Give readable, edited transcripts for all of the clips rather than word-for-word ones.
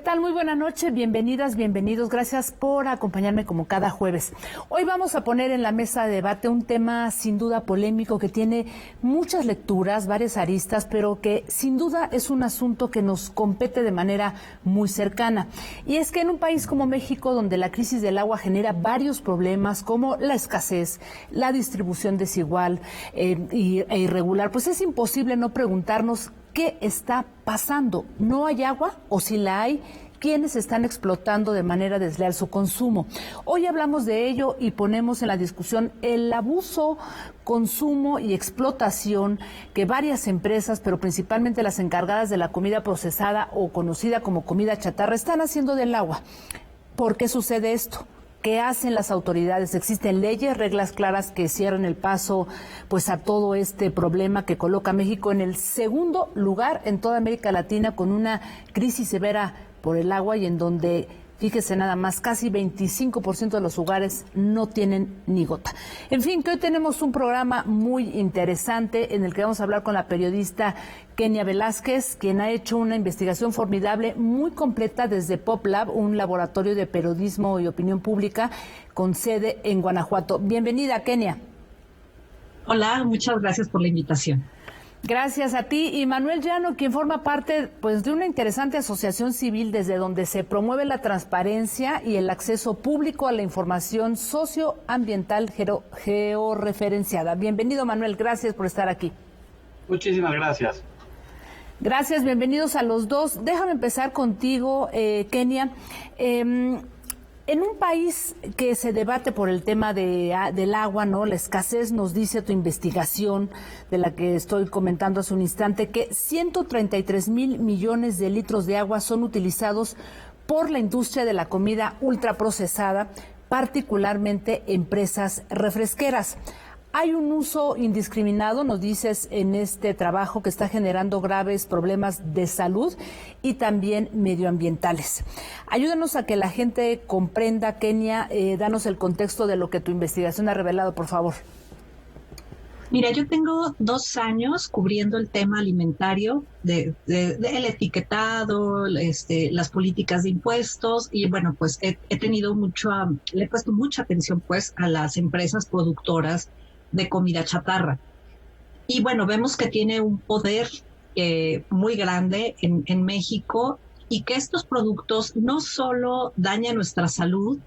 tal? Muy buena noche, bienvenidas, bienvenidos. Gracias por acompañarme como cada jueves. Hoy vamos a poner en la mesa de debate un tema sin duda polémico que tiene muchas lecturas, varias aristas, pero que sin duda es un asunto que nos compete de manera muy cercana. Y es que en un país como México, donde la crisis del agua genera varios problemas como la escasez, la distribución desigual e irregular, pues es imposible no preguntarnos ¿qué está pasando? ¿No hay agua o si la hay? ¿Quiénes están explotando de manera desleal su consumo? Hoy hablamos de ello y ponemos en la discusión el abuso, consumo y explotación que varias empresas, pero principalmente las encargadas de la comida procesada o conocida como comida chatarra, están haciendo del agua. ¿Por qué sucede esto? ¿Qué hacen las autoridades? ¿Existen leyes, reglas claras que cierren el paso pues a todo este problema que coloca a México en el segundo lugar en toda América Latina con una crisis severa por el agua y en donde, fíjese nada más, casi 25% de los hogares no tienen ni gota? En fin, que hoy tenemos un programa muy interesante en el que vamos a hablar con la periodista Kenia Velázquez, quien ha hecho una investigación formidable, muy completa desde PopLab, un laboratorio de periodismo y opinión pública con sede en Guanajuato. Bienvenida, Kenia. Hola, muchas gracias por la invitación. Gracias a ti. Y Manuel Llano, quien forma parte pues de una interesante asociación civil desde donde se promueve la transparencia y el acceso público a la información socioambiental georreferenciada. Bienvenido, Manuel, gracias por estar aquí. Muchísimas gracias. Gracias, bienvenidos a los dos. Déjame empezar contigo, Kenia. En un país que se debate por el tema del agua, ¿no? La escasez, nos dice tu investigación, de la que estoy comentando hace un instante, que 133 mil millones de litros de agua son utilizados por la industria de la comida ultraprocesada, particularmente empresas refresqueras. Hay un uso indiscriminado, nos dices, en este trabajo que está generando graves problemas de salud y también medioambientales. Ayúdanos a que la gente comprenda, Kenia, danos el contexto de lo que tu investigación ha revelado, por favor. Mira, yo tengo 2 años cubriendo el tema alimentario, del etiquetado, las políticas de impuestos y bueno, pues le he puesto mucha atención pues a las empresas productoras de comida chatarra. Y bueno, vemos que tiene un poder muy grande en México y que estos productos no solo dañan nuestra salud,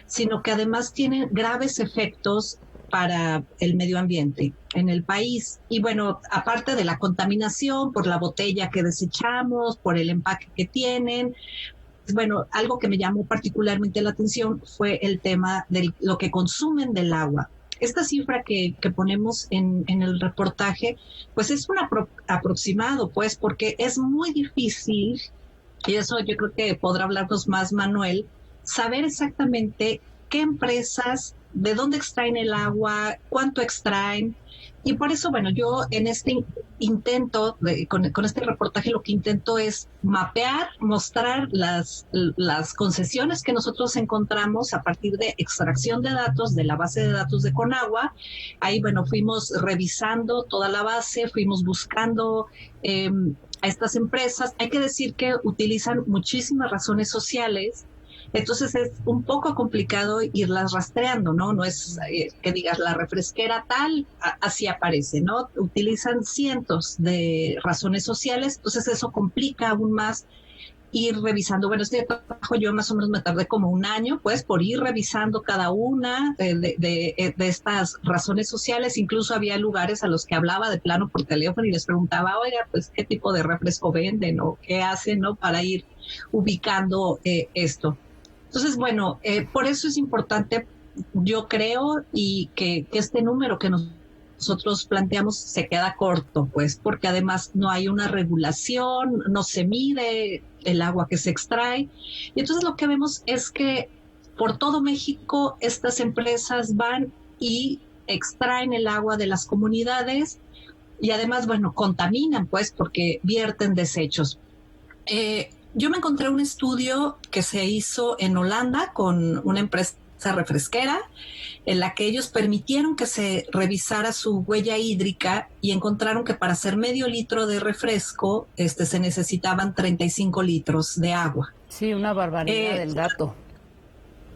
sino que además tienen graves efectos para el medio ambiente en el país. Y bueno, aparte de la contaminación por la botella que desechamos, por el empaque que tienen, bueno, algo que me llamó particularmente la atención fue el tema de lo que consumen del agua. Esta cifra que ponemos en el reportaje, pues es un aproximado, pues, porque es muy difícil, y eso yo creo que podrá hablarnos más Manuel, saber exactamente qué empresas, de dónde extraen el agua, cuánto extraen. Y por eso, bueno, yo en este intento, con este reportaje, lo que intento es mapear, mostrar las concesiones que nosotros encontramos a partir de extracción de datos de la base de datos de Conagua. Ahí, bueno, fuimos revisando toda la base, fuimos buscando a estas empresas. Hay que decir que utilizan muchísimas razones sociales. Entonces es un poco complicado irlas rastreando, ¿no? No es que digas la refresquera tal, así aparece, ¿no? Utilizan cientos de razones sociales, entonces eso complica aún más ir revisando. Bueno, este trabajo yo más o menos me tardé como 1 año, pues, por ir revisando cada una de estas razones sociales. Incluso había lugares a los que hablaba de plano por teléfono y les preguntaba, oiga, pues, ¿qué tipo de refresco venden o qué hacen, ¿no? Para ir ubicando esto. Entonces, bueno, por eso es importante, yo creo, y que este número que nosotros planteamos se queda corto, pues, porque además no hay una regulación, no se mide el agua que se extrae. Y entonces lo que vemos es que por todo México estas empresas van y extraen el agua de las comunidades y además, bueno, contaminan, pues, porque vierten desechos. Yo me encontré un estudio que se hizo en Holanda con una empresa refresquera en la que ellos permitieron que se revisara su huella hídrica y encontraron que para hacer medio litro de refresco se necesitaban 35 litros de agua. Sí, una barbaridad del dato.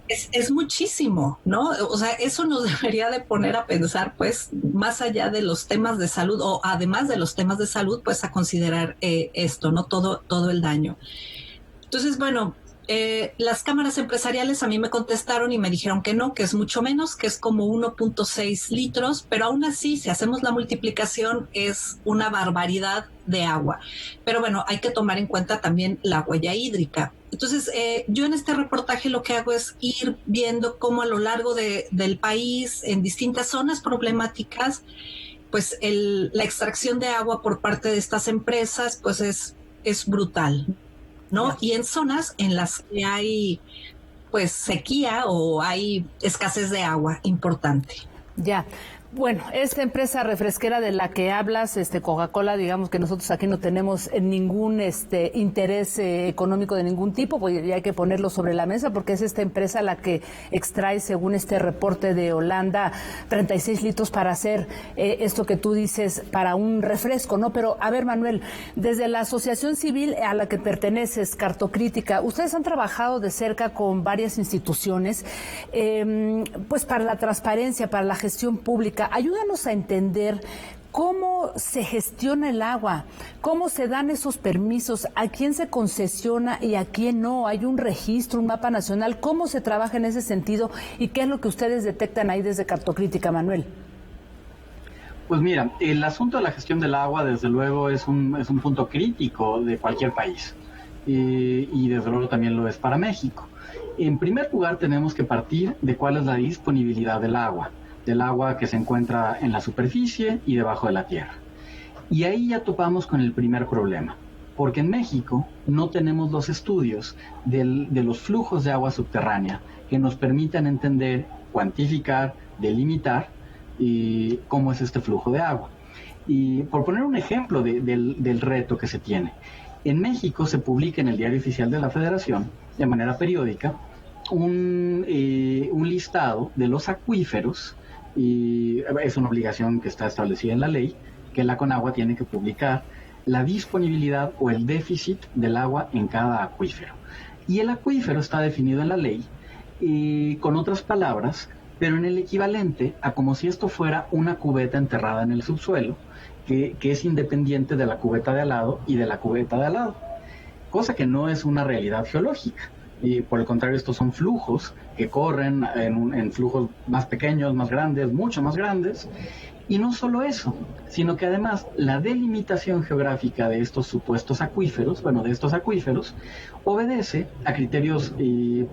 Es muchísimo, ¿no? O sea, eso nos debería de poner a pensar, pues, más allá de los temas de salud o además de los temas de salud, pues a considerar esto, ¿no? Todo el daño. Entonces, bueno, las cámaras empresariales a mí me contestaron y me dijeron que no, que es mucho menos, que es como 1.6 litros, pero aún así, si hacemos la multiplicación, es una barbaridad de agua. Pero bueno, hay que tomar en cuenta también la huella hídrica. Entonces, yo en este reportaje lo que hago es ir viendo cómo a lo largo del país, en distintas zonas problemáticas, pues la extracción de agua por parte de estas empresas, pues es brutal, ¿no? Y en zonas en las que hay pues sequía o hay escasez de agua importante. Ya. Bueno, esta empresa refresquera de la que hablas, Coca-Cola, digamos que nosotros aquí no tenemos ningún interés económico de ningún tipo, pues ya hay que ponerlo sobre la mesa porque es esta empresa la que extrae, según este reporte de Holanda, 36 litros para hacer esto que tú dices, para un refresco, ¿no? Pero, a ver, Manuel, desde la asociación civil a la que perteneces, Cartocrítica, ustedes han trabajado de cerca con varias instituciones, pues para la transparencia, para la gestión pública. Ayúdanos a entender cómo se gestiona el agua, cómo se dan esos permisos, a quién se concesiona y a quién no. Hay un registro, un mapa nacional. ¿Cómo se trabaja en ese sentido y qué es lo que ustedes detectan ahí desde Cartocrítica, Manuel? Pues mira, el asunto de la gestión del agua, desde luego, es un punto crítico de cualquier país. Y desde luego también lo es para México. En primer lugar, tenemos que partir de cuál es la disponibilidad del agua que se encuentra en la superficie y debajo de la tierra. Y ahí ya topamos con el primer problema, porque en México no tenemos los estudios de los flujos de agua subterránea que nos permitan entender, cuantificar, delimitar cómo es este flujo de agua. Y por poner un ejemplo del reto que se tiene, en México se publica en el Diario Oficial de la Federación, de manera periódica, un listado de los acuíferos, y es una obligación que está establecida en la ley, que la Conagua tiene que publicar la disponibilidad o el déficit del agua en cada acuífero. Y el acuífero está definido en la ley con otras palabras, pero en el equivalente a como si esto fuera una cubeta enterrada en el subsuelo, que es independiente de la cubeta de al lado y de la cubeta de al lado, cosa que no es una realidad geológica. Y por el contrario, estos son flujos que corren en flujos más pequeños, más grandes, mucho más grandes. Y no solo eso, sino que además la delimitación geográfica de estos supuestos acuíferos, obedece a criterios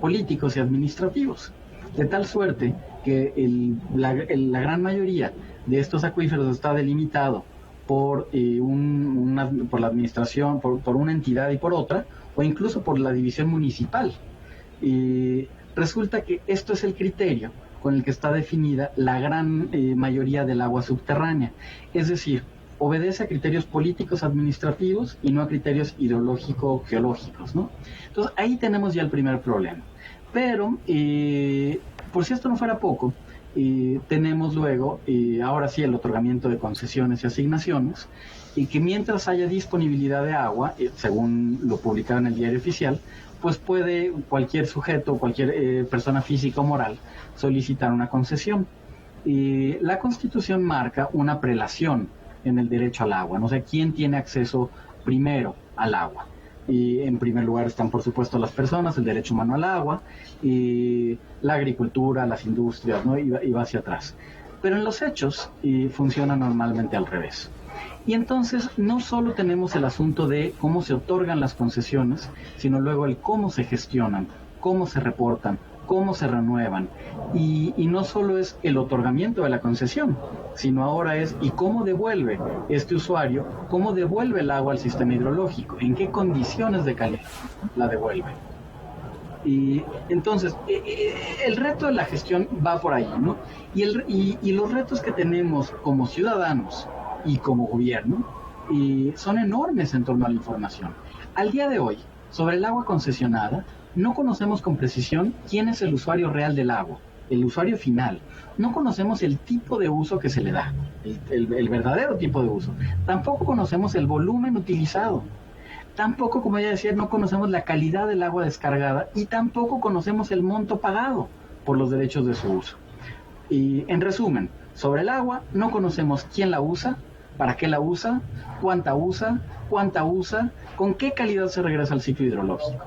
políticos y administrativos. De tal suerte que la gran mayoría de estos acuíferos está delimitado por la administración, por una entidad y por otra, o incluso por la división municipal. Y resulta que esto es el criterio con el que está definida la gran mayoría del agua subterránea. Es decir, obedece a criterios políticos administrativos y no a criterios ideológico-geológicos, ¿no? Entonces ahí tenemos ya el primer problema. Pero, por si esto no fuera poco, tenemos luego, ahora sí, el otorgamiento de concesiones y asignaciones, y que mientras haya disponibilidad de agua, según lo publicado en el Diario Oficial, pues puede cualquier sujeto, cualquier persona física o moral solicitar una concesión. La Constitución marca una prelación en el derecho al agua, no sé quién tiene acceso primero al agua. Y en primer lugar están, por supuesto, las personas, el derecho humano al agua, y la agricultura, las industrias, ¿no? Y va hacia atrás. Pero en los hechos funciona normalmente al revés. Y entonces no solo tenemos el asunto de cómo se otorgan las concesiones, sino luego el cómo se gestionan, cómo se reportan, cómo se renuevan. Y no solo es el otorgamiento de la concesión, sino ahora es y cómo devuelve este usuario, cómo devuelve el agua al sistema hidrológico, en qué condiciones de calidad la devuelve. Y entonces, el reto de la gestión va por ahí, ¿no? Y los retos que tenemos como ciudadanos y como gobierno son enormes en torno a la información. Al día de hoy, sobre el agua concesionada, no conocemos con precisión quién es el usuario real del agua, el usuario final. No conocemos el tipo de uso que se le da, el verdadero tipo de uso. Tampoco conocemos el volumen utilizado. Tampoco, como ya decía, no conocemos la calidad del agua descargada y tampoco conocemos el monto pagado por los derechos de su uso. Y en resumen, sobre el agua no conocemos quién la usa, para qué la usa, cuánta usa, con qué calidad se regresa al ciclo hidrológico.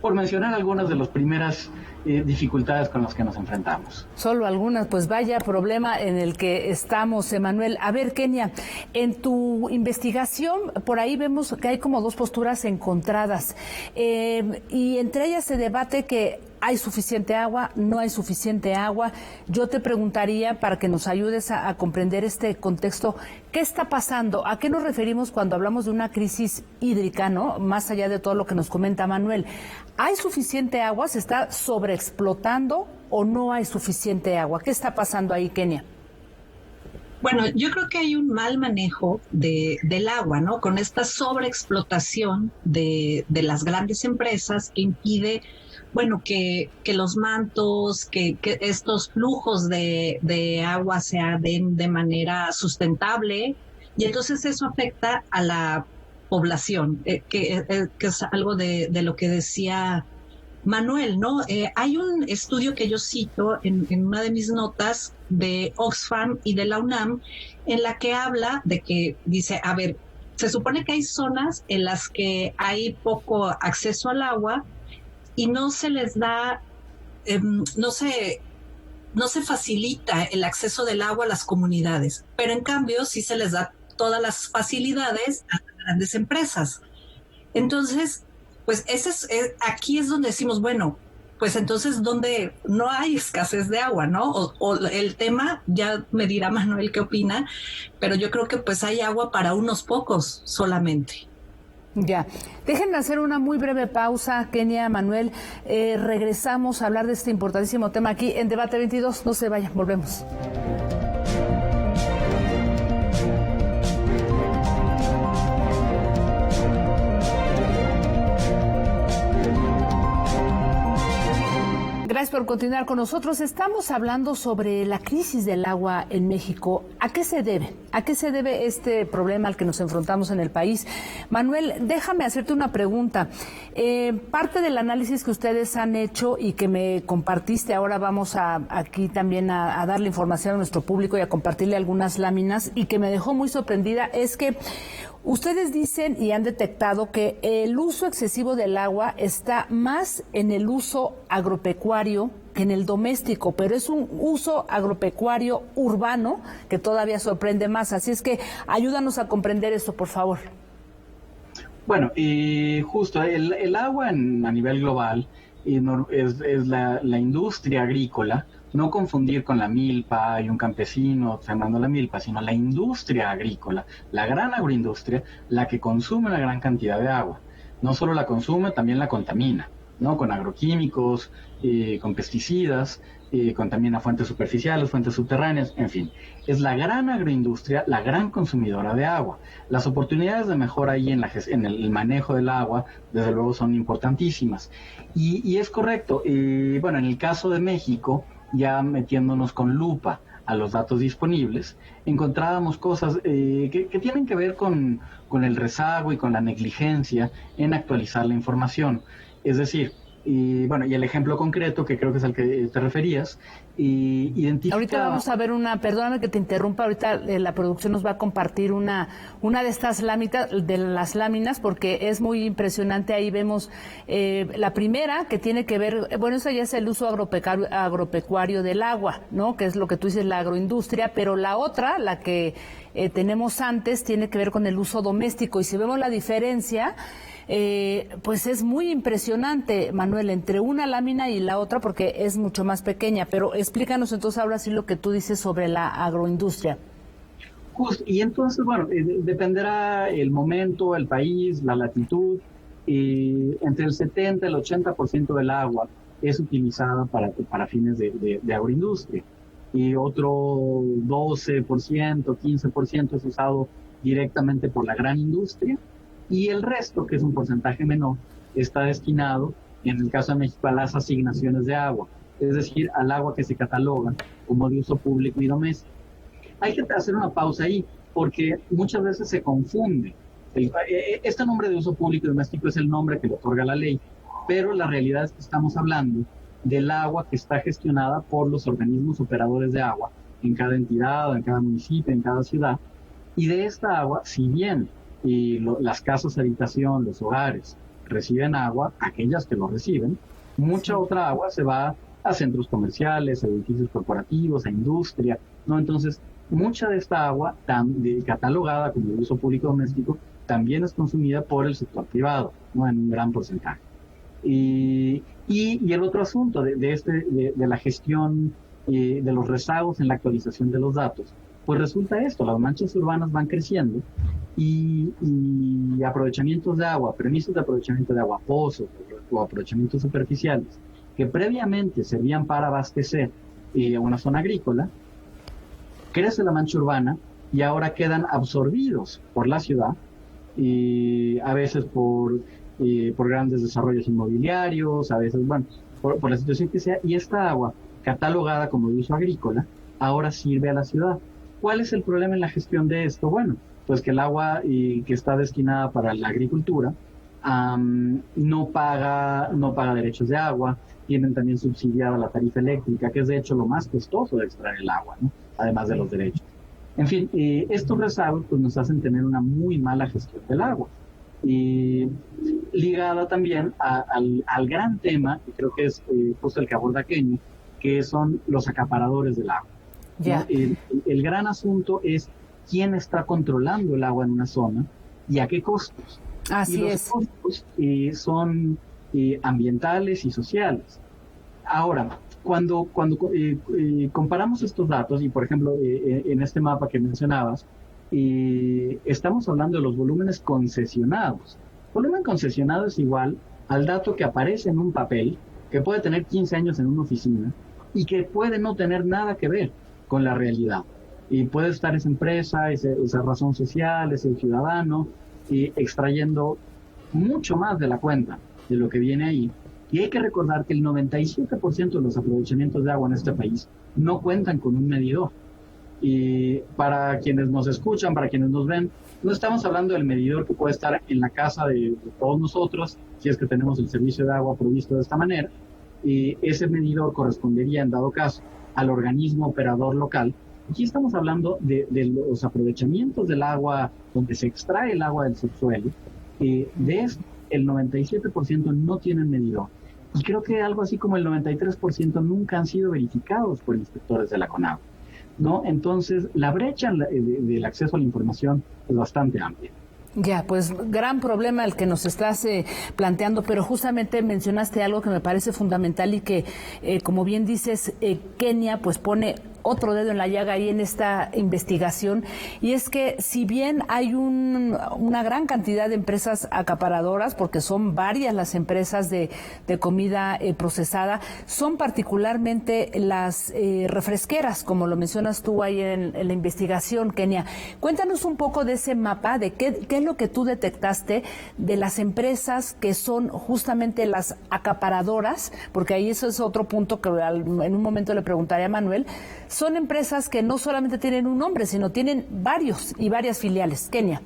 Por mencionar algunas de las primeras dificultades con las que nos enfrentamos. Solo algunas, pues vaya problema en el que estamos, Emanuel. A ver, Kenia, en tu investigación, por ahí vemos que hay como dos posturas encontradas, y entre ellas se debate que hay suficiente agua, no hay suficiente agua. Yo te preguntaría, para que nos ayudes a comprender este contexto, ¿qué está pasando? ¿A qué nos referimos cuando hablamos de una crisis hídrica, no? Más allá de todo lo que nos comenta Manuel. ¿Hay suficiente agua? ¿Se está sobreexplotando o no hay suficiente agua? ¿Qué está pasando ahí, Kenia? Bueno, yo creo que hay un mal manejo del agua, ¿no? Con esta sobreexplotación de las grandes empresas que impide, bueno, que los mantos, que estos flujos de agua se den de manera sustentable, y entonces eso afecta a la población, que es algo de lo que decía Manuel, ¿no? Hay un estudio que yo cito en una de mis notas de Oxfam y de la UNAM, en la que habla de que dice, a ver, se supone que hay zonas en las que hay poco acceso al agua y no se les da, no se facilita el acceso del agua a las comunidades, pero en cambio sí se les da todas las facilidades a las grandes empresas. Entonces, pues aquí es donde decimos, bueno, pues entonces donde no hay escasez de agua, ¿no? O el tema, ya me dirá Manuel qué opina, pero yo creo que pues hay agua para unos pocos solamente. Ya, déjenme hacer una muy breve pausa, Kenia, Manuel. Regresamos a hablar de este importantísimo tema aquí en Debate 22. No se vayan, volvemos. Gracias por continuar con nosotros. Estamos hablando sobre la crisis del agua en México. ¿A qué se debe? ¿A qué se debe este problema al que nos enfrentamos en el país? Manuel, déjame hacerte una pregunta. Parte del análisis que ustedes han hecho y que me compartiste, ahora vamos aquí también a darle información a nuestro público y a compartirle algunas láminas, y que me dejó muy sorprendida, es que ustedes dicen y han detectado que el uso excesivo del agua está más en el uso agropecuario que en el doméstico, pero es un uso agropecuario urbano que todavía sorprende más. Así es que ayúdanos a comprender esto, por favor. Bueno, justo el agua a nivel global es la industria agrícola. No confundir con la milpa y un campesino sembrando la milpa, sino la industria agrícola, la gran agroindustria, la que consume una gran cantidad de agua. No solo la consume, también la contamina, ¿no? Con agroquímicos, con pesticidas, contamina fuentes superficiales, fuentes subterráneas, en fin. Es la gran agroindustria, la gran consumidora de agua. Las oportunidades de mejora ahí en el manejo del agua, desde luego, son importantísimas. Y es correcto, bueno, en el caso de México, ya metiéndonos con lupa a los datos disponibles, encontrábamos cosas que tienen que ver con el rezago y con la negligencia en actualizar la información. Es decir, y el ejemplo concreto, que creo que es al que te referías, identifica... Ahorita vamos a ver perdóname que te interrumpa, ahorita la producción nos va a compartir una de estas láminas, porque es muy impresionante. Ahí vemos la primera, que tiene que ver, bueno, eso ya es el uso agropecuario del agua, ¿no? Que es lo que tú dices, la agroindustria, pero la otra, la que tenemos antes, tiene que ver con el uso doméstico, y si vemos la diferencia, pues es muy impresionante, Manuel, entre una lámina y la otra, porque es mucho más pequeña. Pero explícanos entonces ahora sí lo que tú dices sobre la agroindustria. Justo, y entonces, bueno, dependerá el momento, el país, la latitud. Entre el 70 y el 80% del agua es utilizada para fines de agroindustria, y otro 12%, 15% es usado directamente por la gran industria, y el resto, que es un porcentaje menor, está destinado en el caso de México, a las asignaciones de agua, es decir, al agua que se cataloga como de uso público y doméstico. Hay que hacer una pausa ahí, porque muchas veces se confunde. Este nombre de uso público y doméstico es el nombre que le otorga la ley, pero la realidad es que estamos hablando del agua que está gestionada por los organismos operadores de agua en cada entidad, en cada municipio, en cada ciudad. Y de esta agua, si bien las casas de habitación, los hogares reciben agua, aquellas que lo reciben, mucha otra agua se va a centros comerciales, a edificios corporativos, a industria, ¿no? Entonces, mucha de esta agua, catalogada como de uso público doméstico, también es consumida por el sector privado, ¿no? En un gran porcentaje. Y el otro asunto de la gestión de los rezagos en la actualización de los datos, pues resulta esto: las manchas urbanas van creciendo y aprovechamientos de agua, permisos de aprovechamiento de agua, pozos o aprovechamientos superficiales, que previamente servían para abastecer una zona agrícola, crece la mancha urbana y ahora quedan absorbidos por la ciudad, y a veces por grandes desarrollos inmobiliarios, a veces, bueno, por la situación que sea, y esta agua, catalogada como de uso agrícola, ahora sirve a la ciudad. ¿Cuál es el problema en la gestión de esto? Bueno, pues que el agua que está destinada para la agricultura no paga derechos de agua, tienen también subsidiada la tarifa eléctrica, que es de hecho lo más costoso de extraer el agua, ¿no? Además de los derechos. En fin, estos rezagos pues, nos hacen tener una muy mala gestión del agua. Y ligada también al gran tema, y creo que es justo el que aborda Kenia, que son los acaparadores del agua. Ya. El gran asunto es quién está controlando el agua en una zona y a qué costos. Así y los es. costos son ambientales y sociales. Ahora, cuando comparamos estos datos, y por ejemplo, en este mapa que mencionabas, estamos hablando de los volúmenes concesionados. Volumen concesionado es igual al dato que aparece en un papel, que puede tener 15 años en una oficina, y que puede no tener nada que ver con la realidad. Y puede estar esa empresa, esa razón social, ese ciudadano, extrayendo mucho más de la cuenta de lo que viene ahí. Y hay que recordar que el 97% de los aprovechamientos de agua en este país no cuentan con un medidor. Y para quienes nos escuchan, para quienes nos ven, no estamos hablando del medidor que puede estar en la casa de todos nosotros, si es que tenemos el servicio de agua provisto de esta manera. Y ese medidor correspondería, en dado caso, al organismo operador local. Aquí estamos hablando de los aprovechamientos del agua, donde se extrae el agua del subsuelo. De esto, el 97% no tienen medidor. Y creo que algo así como el 93% nunca han sido verificados por inspectores de la CONAGUA, ¿no? Entonces, la brecha del acceso a la información es bastante amplia. Ya, pues gran problema el que nos estás planteando, pero justamente mencionaste algo que me parece fundamental y que, como bien dices, Kenia pues pone otro dedo en la llaga ahí en esta investigación, y es que si bien hay una gran cantidad de empresas acaparadoras, porque son varias las empresas de comida procesada, son particularmente las refresqueras, como lo mencionas tú ahí en la investigación, Kenia. Cuéntanos un poco de ese mapa, de qué es lo que tú detectaste de las empresas que son justamente las acaparadoras, porque ahí eso es otro punto que en un momento le preguntaré a Manuel. Son empresas que no solamente tienen un nombre, sino tienen varios y varias filiales. Kenia.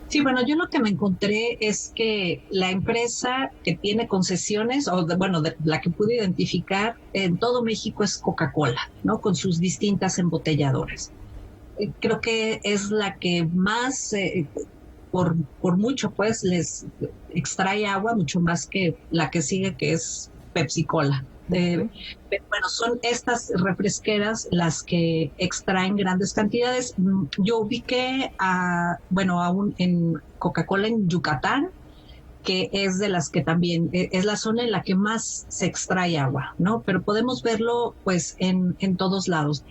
Sí, bueno, yo lo que me encontré es que la empresa que tiene concesiones, la que pude identificar en todo México es Coca-Cola, ¿no? Con sus distintas embotelladoras. Creo que es la que más, por mucho, pues, les extrae agua, mucho más que la que sigue, que es Pepsi-Cola. Bueno, son estas refresqueras las que extraen grandes cantidades. Yo ubiqué en Coca-Cola en Yucatán, que es de las que también es la zona en la que más se extrae agua, ¿no? Pero podemos verlo pues en todos lados.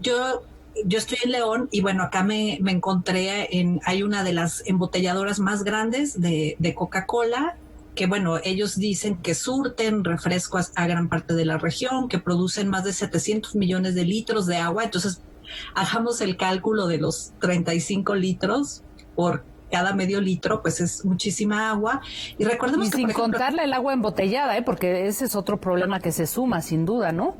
Yo estoy en León y bueno, acá me encontré hay una de las embotelladoras más grandes de Coca-Cola, que bueno, ellos dicen que surten refrescos a gran parte de la región, que producen más de 700 millones de litros de agua. Entonces, hagamos el cálculo de los 35 litros por cada medio litro pues es muchísima agua. Y recordemos y que, sin por ejemplo, contarle el agua embotellada, porque ese es otro problema que se suma, sin duda, ¿no?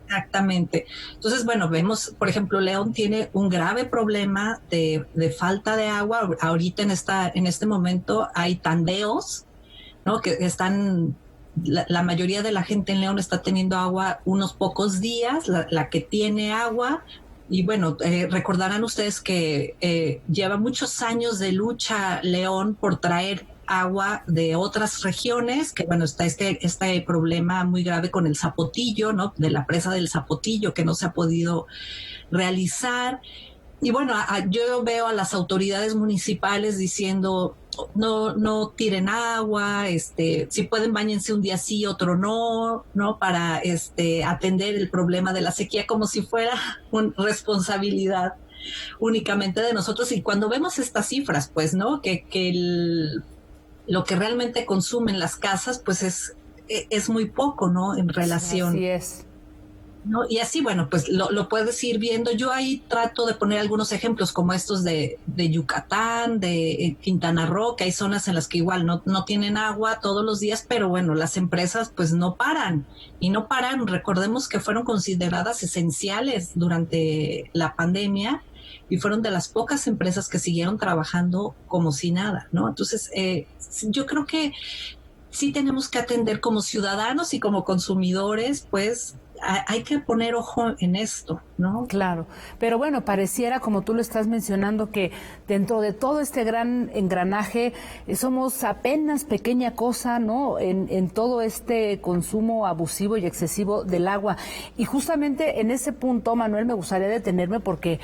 exactamente. Entonces, bueno, vemos, por ejemplo, León tiene un grave problema de falta de agua. Ahorita en este momento hay tandeos, ¿no? Que están, la mayoría de la gente en León está teniendo agua unos pocos días, la que tiene agua. Y bueno, recordarán ustedes que lleva muchos años de lucha León por traer agua de otras regiones, que bueno, está este problema muy grave con el Zapotillo, ¿no? De la presa del Zapotillo, que no se ha podido realizar. Y bueno, yo veo a las autoridades municipales diciendo, no tiren agua, si pueden báñense un día sí, otro no, ¿no? Para atender el problema de la sequía como si fuera una responsabilidad únicamente de nosotros. Y cuando vemos estas cifras, pues, ¿no? Lo que realmente consumen las casas, pues es muy poco, ¿no? En relación. Sí, así es. ¿No? Y así, bueno, pues lo puedes ir viendo. Yo ahí trato de poner algunos ejemplos como estos de Yucatán, de Quintana Roo, que hay zonas en las que igual no tienen agua todos los días, pero bueno, las empresas pues no paran. Y no paran, recordemos que fueron consideradas esenciales durante la pandemia y fueron de las pocas empresas que siguieron trabajando como si nada, ¿no? Entonces, yo creo que sí tenemos que atender como ciudadanos y como consumidores, pues hay que poner ojo en esto, ¿no? Claro, pero bueno, pareciera, como tú lo estás mencionando, que dentro de todo este gran engranaje somos apenas pequeña cosa, ¿no? En todo este consumo abusivo y excesivo del agua. Y justamente en ese punto, Manuel, me gustaría detenerme porque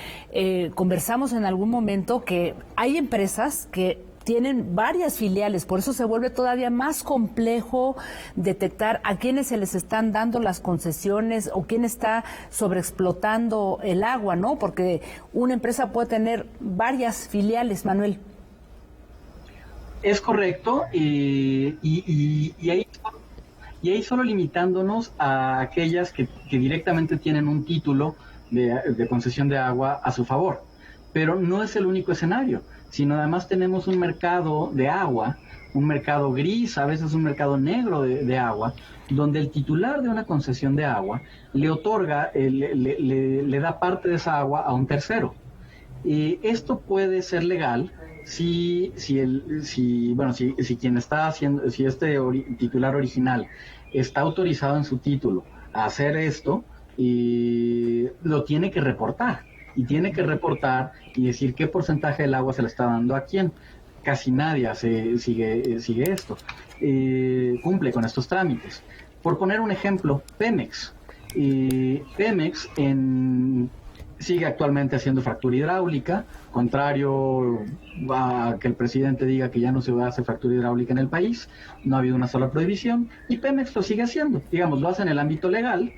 conversamos en algún momento que hay empresas que tienen varias filiales, por eso se vuelve todavía más complejo detectar a quiénes se les están dando las concesiones o quién está sobreexplotando el agua, ¿no? Porque una empresa puede tener varias filiales, Manuel. Es correcto, y ahí solo limitándonos a aquellas que directamente tienen un título de concesión de agua a su favor. Pero no es el único escenario, sino además tenemos un mercado de agua, un mercado gris, a veces un mercado negro de agua, donde el titular de una concesión de agua le otorga, le da parte de esa agua a un tercero. Esto puede ser legal si quien está haciendo, si titular original está autorizado en su título a hacer esto, lo tiene que reportar. Y tiene que reportar y decir qué porcentaje del agua se le está dando a quién. Casi nadie sigue esto. Cumple con estos trámites. Por poner un ejemplo, Pemex. Pemex sigue actualmente haciendo fractura hidráulica, contrario a que el presidente diga que ya no se va a hacer fractura hidráulica en el país. No ha habido una sola prohibición y Pemex lo sigue haciendo. Digamos, lo hace en el ámbito legal,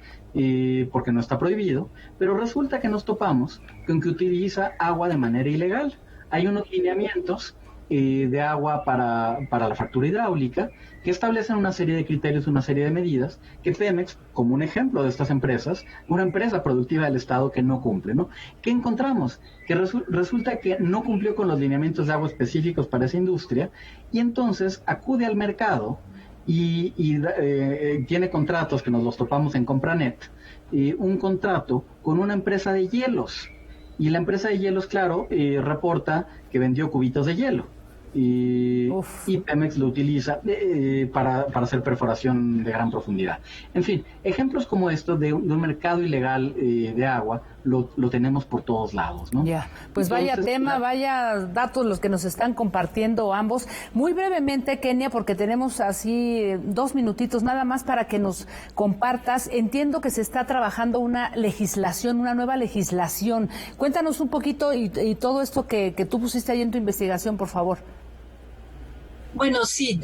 porque no está prohibido, pero resulta que nos topamos con que utiliza agua de manera ilegal. Hay unos lineamientos de agua para la fractura hidráulica que establecen una serie de criterios, una serie de medidas que Pemex, como un ejemplo de estas empresas, una empresa productiva del Estado que no cumple, ¿no? ¿Qué encontramos? Que resulta que no cumplió con los lineamientos de agua específicos para esa industria y entonces acude al mercado y tiene contratos que nos los topamos en Compranet, un contrato con una empresa de hielos. Y la empresa de hielos, claro, reporta que vendió cubitos de hielo. Y Pemex lo utiliza para hacer perforación de gran profundidad. En fin, ejemplos como estos de un mercado ilegal de agua lo tenemos por todos lados, ¿no? Ya, pues entonces, vaya tema, vaya datos los que nos están compartiendo ambos. Muy brevemente, Kenia, porque tenemos así 2 minutitos nada más para que nos compartas. Entiendo que se está trabajando una nueva legislación. Cuéntanos un poquito y todo esto que tú pusiste ahí en tu investigación, por favor. Bueno, sí,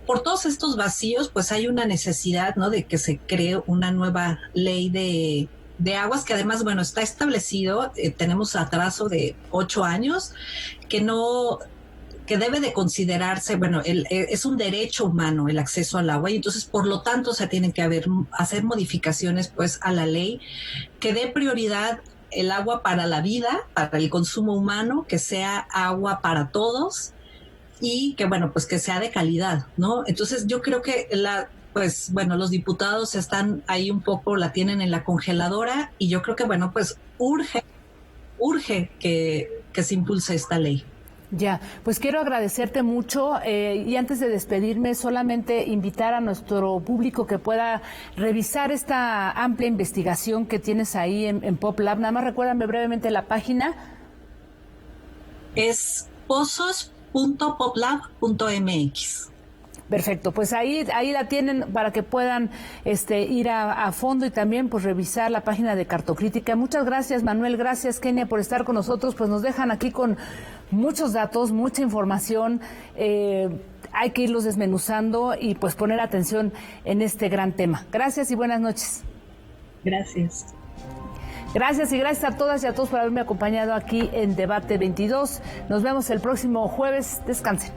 por todos estos vacíos, pues hay una necesidad, ¿no?, de que se cree una nueva ley de aguas, que además, bueno, está establecido, tenemos atraso de 8 años, que debe de considerarse, bueno, es un derecho humano el acceso al agua y entonces, por lo tanto, se tienen que hacer modificaciones, pues, a la ley que dé prioridad el agua para la vida, para el consumo humano, que sea agua para todos y que, bueno, pues que sea de calidad, ¿no? Entonces yo creo que pues bueno, los diputados están ahí un poco, la tienen en la congeladora y yo creo que, bueno, pues urge que se impulse esta ley. Ya, pues quiero agradecerte mucho y antes de despedirme solamente invitar a nuestro público que pueda revisar esta amplia investigación que tienes ahí en PopLab. Nada más recuérdame brevemente la página. Es pozos.poplab.mx. Perfecto, pues ahí la tienen para que puedan ir a fondo y también pues revisar la página de Cartocrítica. Muchas gracias, Manuel, gracias, Kenia, por estar con nosotros. Pues nos dejan aquí con muchos datos, mucha información. Hay que irlos desmenuzando y pues poner atención en este gran tema. Gracias y buenas noches. Gracias. Gracias y gracias a todas y a todos por haberme acompañado aquí en Debate 22. Nos vemos el próximo jueves. Descansen.